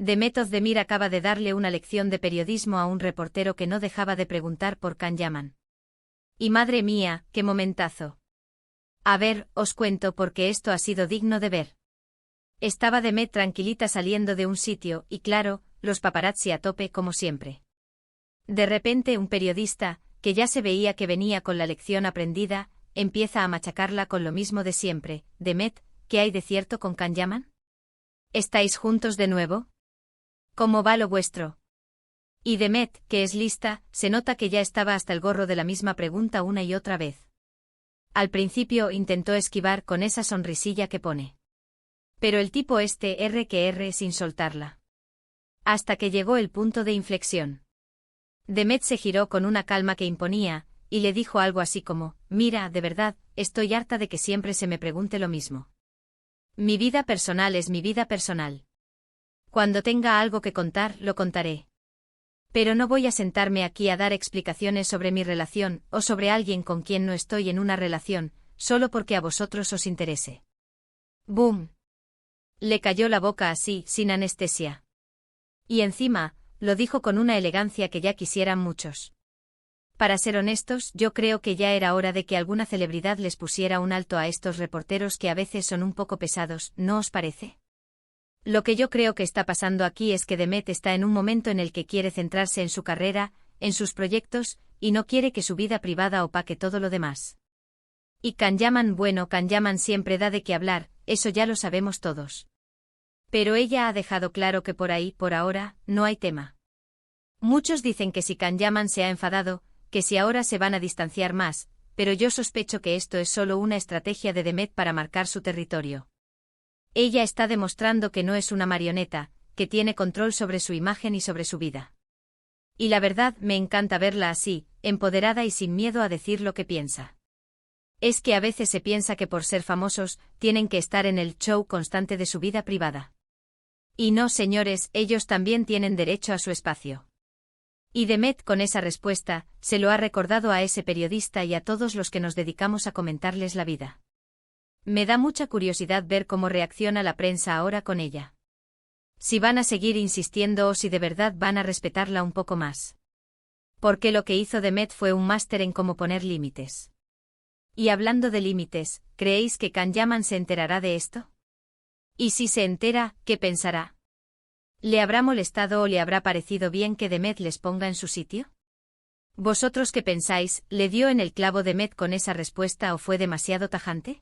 Demet Özdemir acaba de darle una lección de periodismo a un reportero que no dejaba de preguntar por Can Yaman. Y madre mía, qué momentazo. A ver, os cuento porque esto ha sido digno de ver. Estaba Demet tranquilita saliendo de un sitio y claro, los paparazzi a tope como siempre. De repente un periodista, que ya se veía que venía con la lección aprendida, empieza a machacarla con lo mismo de siempre. Demet, ¿qué hay de cierto con Can Yaman? ¿Estáis juntos de nuevo? ¿Cómo va lo vuestro? Y Demet, que es lista, se nota que ya estaba hasta el gorro de la misma pregunta una y otra vez. Al principio intentó esquivar con esa sonrisilla que pone. Pero el tipo R sin soltarla. Hasta que llegó el punto de inflexión. Demet se giró con una calma que imponía, y le dijo algo así como, mira, de verdad, estoy harta de que siempre se me pregunte lo mismo. Mi vida personal es mi vida personal. Cuando tenga algo que contar, lo contaré. Pero no voy a sentarme aquí a dar explicaciones sobre mi relación, o sobre alguien con quien no estoy en una relación, solo porque a vosotros os interese. ¡Bum! Le cayó la boca así, sin anestesia. Y encima, lo dijo con una elegancia que ya quisieran muchos. Para ser honestos, yo creo que ya era hora de que alguna celebridad les pusiera un alto a estos reporteros que a veces son un poco pesados, ¿no os parece? Lo que yo creo que está pasando aquí es que Demet está en un momento en el que quiere centrarse en su carrera, en sus proyectos, y no quiere que su vida privada opaque todo lo demás. Y Can Yaman, bueno, Can Yaman siempre da de qué hablar, eso ya lo sabemos todos. Pero ella ha dejado claro que por ahí, por ahora, no hay tema. Muchos dicen que si Can Yaman se ha enfadado, que si ahora se van a distanciar más, pero yo sospecho que esto es solo una estrategia de Demet para marcar su territorio. Ella está demostrando que no es una marioneta, que tiene control sobre su imagen y sobre su vida. Y la verdad, me encanta verla así, empoderada y sin miedo a decir lo que piensa. Es que a veces se piensa que por ser famosos, tienen que estar en el show constante de su vida privada. Y no, señores, ellos también tienen derecho a su espacio. Y Demet con esa respuesta, se lo ha recordado a ese periodista y a todos los que nos dedicamos a comentarles la vida. Me da mucha curiosidad ver cómo reacciona la prensa ahora con ella. Si van a seguir insistiendo o si de verdad van a respetarla un poco más. Porque lo que hizo Demet fue un máster en cómo poner límites. Y hablando de límites, ¿creéis que Can Yaman se enterará de esto? Y si se entera, ¿qué pensará? ¿Le habrá molestado o le habrá parecido bien que Demet les ponga en su sitio? ¿Vosotros qué pensáis? ¿Le dio en el clavo Demet con esa respuesta o fue demasiado tajante?